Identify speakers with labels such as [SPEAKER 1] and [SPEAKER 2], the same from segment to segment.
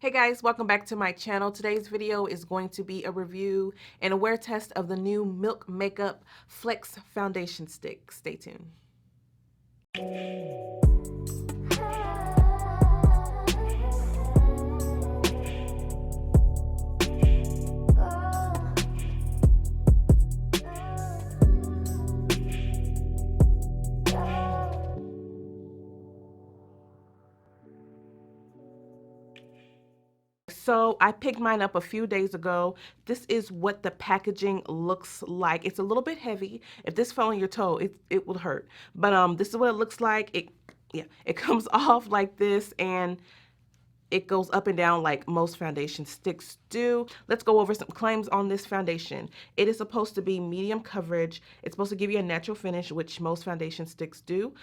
[SPEAKER 1] Hey guys, welcome back to my channel. Today's video is going to be a review and a wear test of the new Milk Makeup Flex Foundation Stick. Stay tuned. So I picked mine up a few days ago. This is what the packaging looks like. It's a little bit heavy. If this fell on your toe, it would hurt. But this is what it looks like. It comes off like this, and it goes up and down like most foundation sticks do. Let's go over some claims on this foundation. It is supposed to be medium coverage. It's supposed to give you a natural finish, which most foundation sticks do.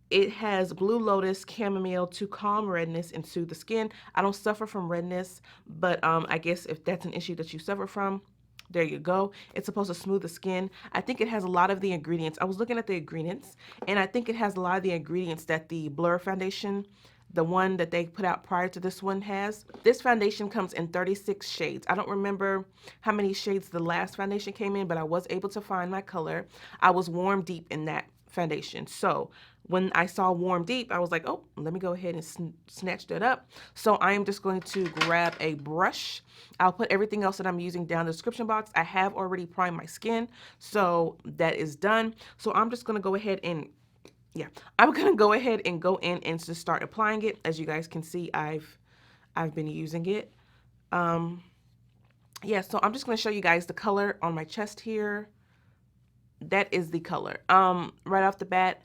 [SPEAKER 1] It has Blue Lotus Chamomile to calm redness and soothe the skin. I don't suffer from redness, but I guess if that's an issue that you suffer from, there you go. It's supposed to smooth the skin. I think it has a lot of the ingredients. I was looking at the ingredients, and I think it has a lot of the ingredients that the Blur foundation, the one that they put out prior to this one, has. This foundation comes in 36 shades. I don't remember how many shades the last foundation came in, but I was able to find my color. I was warm deep in that foundation. So when I saw warm deep, I was like, oh, let me go ahead and snatch that up. So I am just going to grab a brush. I'll put everything else that I'm using down in the description box. I have already primed my skin, so that is done. So I'm just going to go ahead and I'm going to go ahead and go in and just start applying it. As you guys can see, I've been using it. So I'm just going to show you guys the color on my chest here. That is the color. Right off the bat,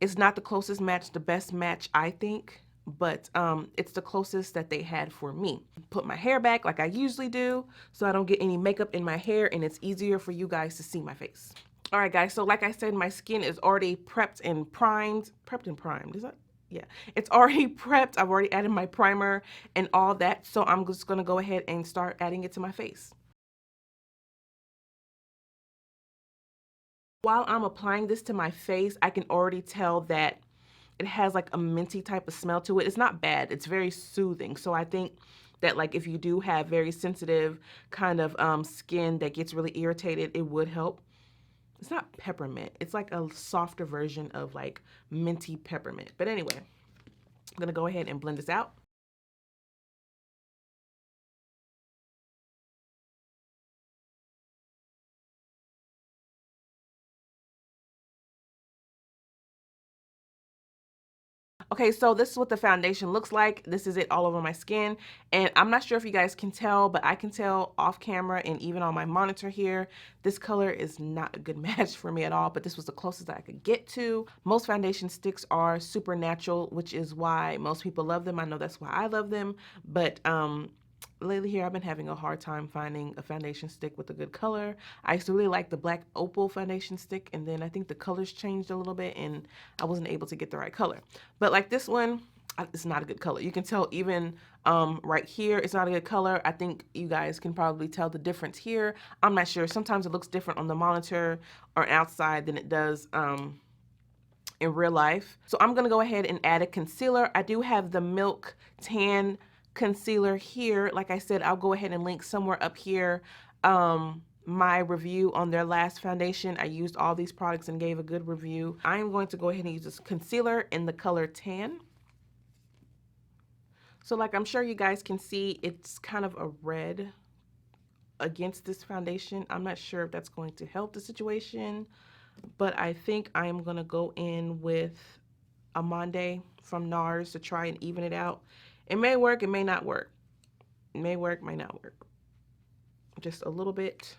[SPEAKER 1] it's not the closest match, the best match, I think, but it's the closest that they had for me. Put my hair back like I usually do so I don't get any makeup in my hair, and it's easier for you guys to see my face. All right, guys, so like I said, my skin is already prepped and primed. Is that? Yeah, it's already prepped. I've already added my primer and all that, so I'm just going to go ahead and start adding it to my face. While I'm applying this to my face, I can already tell that it has like a minty type of smell to it. It's not bad. It's very soothing. So I think that like if you do have very sensitive kind of skin that gets really irritated, it would help. It's not peppermint. It's like a softer version of like minty peppermint. But anyway, I'm going to go ahead and blend this out. Okay, so this is what the foundation looks like. This is it all over my skin. And I'm not sure if you guys can tell, but I can tell off camera and even on my monitor here, this color is not a good match for me at all, but this was the closest that I could get to. Most foundation sticks are super natural, which is why most people love them. I know that's why I love them, but lately here I've been having a hard time finding a foundation stick with a good color. I used to really like the black opal foundation stick, and then I think the colors changed a little bit and I wasn't able to get the right color. But like this one, it's not a good color. You can tell even right here, it's not a good color. I think you guys can probably tell the difference here. I'm not sure. Sometimes it looks different on the monitor or outside than it does in real life. So I'm gonna go ahead and add a concealer. I do have the Milk Tan concealer here. Like I said, I'll go ahead and link somewhere up here my review on their last foundation. I used all these products and gave a good review. I am going to go ahead and use this concealer in the color Tan. So like I'm sure you guys can see, it's kind of a red against this foundation. I'm not sure if that's going to help the situation, but I think I am going to go in with Amande from Nars to try and even it out. It may work, it may not work. It may work, may not work. Just a little bit.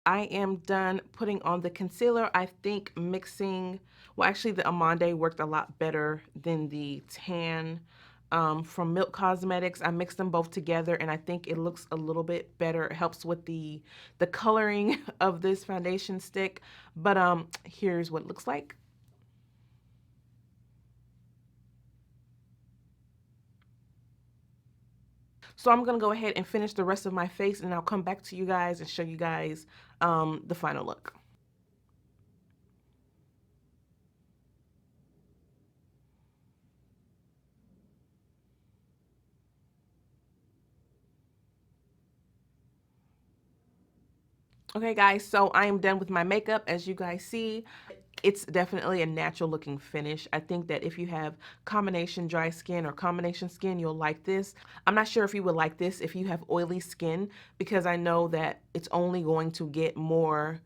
[SPEAKER 1] I am done putting on the concealer. I think mixing, well actually the Amande worked a lot better than the Tan from Milk Cosmetics. I mixed them both together and I think it looks a little bit better. It helps with the coloring of this foundation stick. But here's what it looks like. So I'm gonna go ahead and finish the rest of my face, and I'll come back to you guys and show you guys the final look. Okay guys, so I am done with my makeup. As you guys see, it's definitely a natural looking finish. I think that if you have combination dry skin or combination skin, you'll like this. I'm not sure if you would like this if you have oily skin, because I know that it's only going to get more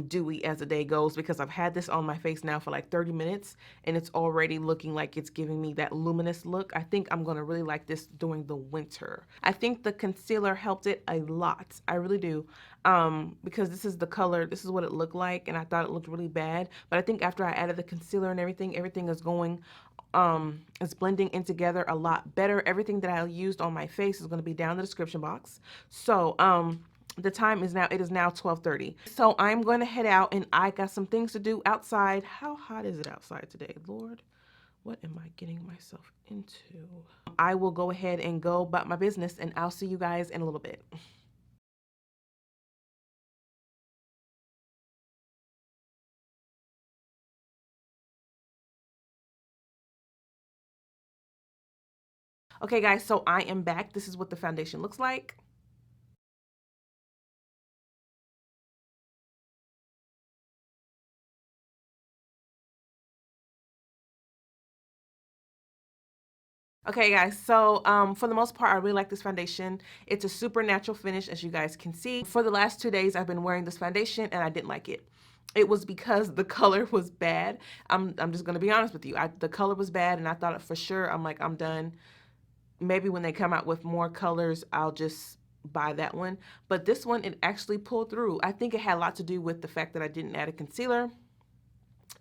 [SPEAKER 1] dewy as the day goes, because I've had this on my face now for like 30 minutes and it's already looking like it's giving me that luminous look. I think I'm gonna really like this during the winter. I think the concealer helped it a lot. I really do. Because this is the color, this is what it looked like, and I thought it looked really bad. But I think after I added the concealer and everything is going, it's blending in together a lot better. Everything that I used on my face is going to be down in the description box. So, the time is now, it is now 12:30. So I'm going to head out, and I got some things to do outside. How hot is it outside today? Lord, what am I getting myself into? I will go ahead and go about my business, and I'll see you guys in a little bit. Okay guys, so I am back. This is what the foundation looks like. Okay guys, so for the most part, I really like this foundation. It's a super natural finish, as you guys can see. For the last 2 days, I've been wearing this foundation and I didn't like it. It was because the color was bad. I'm just gonna be honest with you. The color was bad and I thought for sure, I'm like, I'm done. Maybe when they come out with more colors, I'll just buy that one. But this one, it actually pulled through. I think it had a lot to do with the fact that I didn't add a concealer.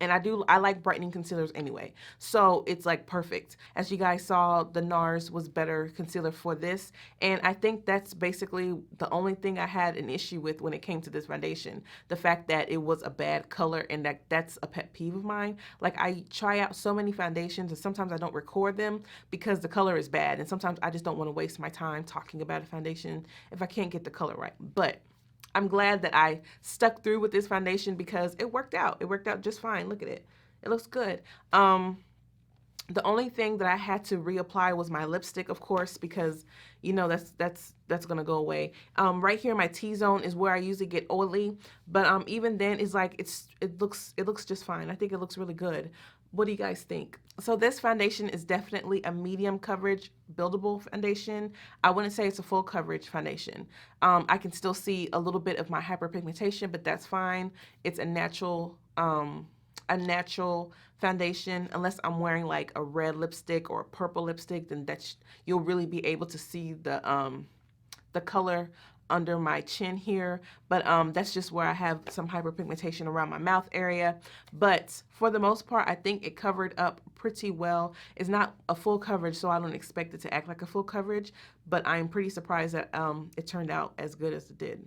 [SPEAKER 1] And I like brightening concealers anyway. So it's like perfect. As you guys saw, the Nars was better concealer for this. And I think that's basically the only thing I had an issue with when it came to this foundation. The fact that it was a bad color, and that's a pet peeve of mine. Like, I try out so many foundations and sometimes I don't record them because the color is bad. And sometimes I just don't want to waste my time talking about a foundation if I can't get the color right. But I'm glad that I stuck through with this foundation because it worked out. It worked out just fine. Look at it. It looks good. The only thing that I had to reapply was my lipstick, of course, because you know that's gonna go away. Right here, my T-zone is where I usually get oily, but even then, it's like it looks just fine. I think it looks really good. What do you guys think? So this foundation is definitely a medium coverage buildable foundation. I wouldn't say it's a full coverage foundation. I can still see a little bit of my hyperpigmentation, but that's fine. It's a natural foundation. Unless I'm wearing like a red lipstick or a purple lipstick, then you'll really be able to see the color under my chin here, but that's just where I have some hyperpigmentation around my mouth area. But for the most part, I think it covered up pretty well. It's not a full coverage, so I don't expect it to act like a full coverage, but I'm pretty surprised that it turned out as good as it did.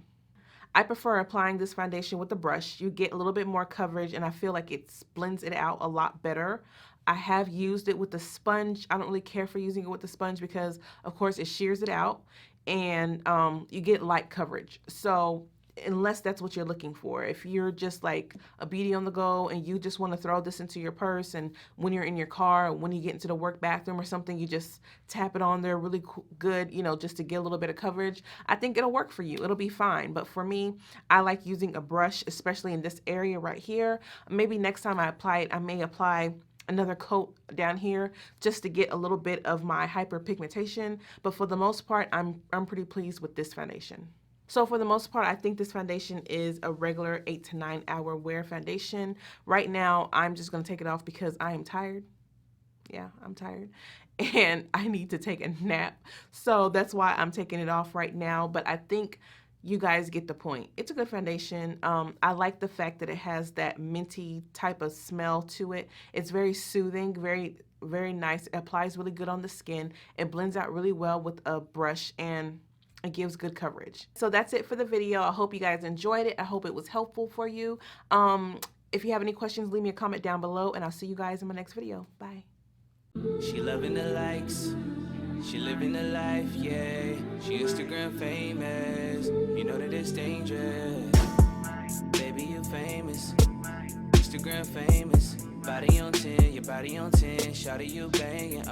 [SPEAKER 1] I prefer applying this foundation with a brush. You get a little bit more coverage, and I feel like it blends it out a lot better. I have used it with the sponge. I don't really care for using it with the sponge because, of course, it shears it out, and you get light coverage. So unless that's what you're looking for, if you're just like a beauty on the go and you just want to throw this into your purse, and when you're in your car, when you get into the work bathroom or something, you just tap it on there really good, you know, just to get a little bit of coverage, I think it'll work for you. It'll be fine. But for me, I like using a brush, especially in this area right here. Maybe next time I apply it, I may apply another coat down here just to get a little bit of my hyperpigmentation. But for the most part, I'm pretty pleased with this foundation. So for the most part, I think this foundation is a regular 8 to 9 hour wear foundation. Right now, I'm just going to take it off because I am tired. Yeah, I'm tired. And I need to take a nap. So that's why I'm taking it off right now. But I think you guys get the point. It's a good foundation. I like the fact that it has that minty type of smell to it. It's very soothing, very nice. It applies really good on the skin. It blends out really well with a brush, and it gives good coverage. So that's it for the video. I hope you guys enjoyed it. I hope it was helpful for you. If you have any questions, leave me a comment down below, and I'll see you guys in my next video. Bye.
[SPEAKER 2] She loving the likes, she living the life, yeah. She Instagram famous, you know that it's dangerous. Baby, you famous, Instagram famous. Body on 10, your body on 10. Shawty, you banging,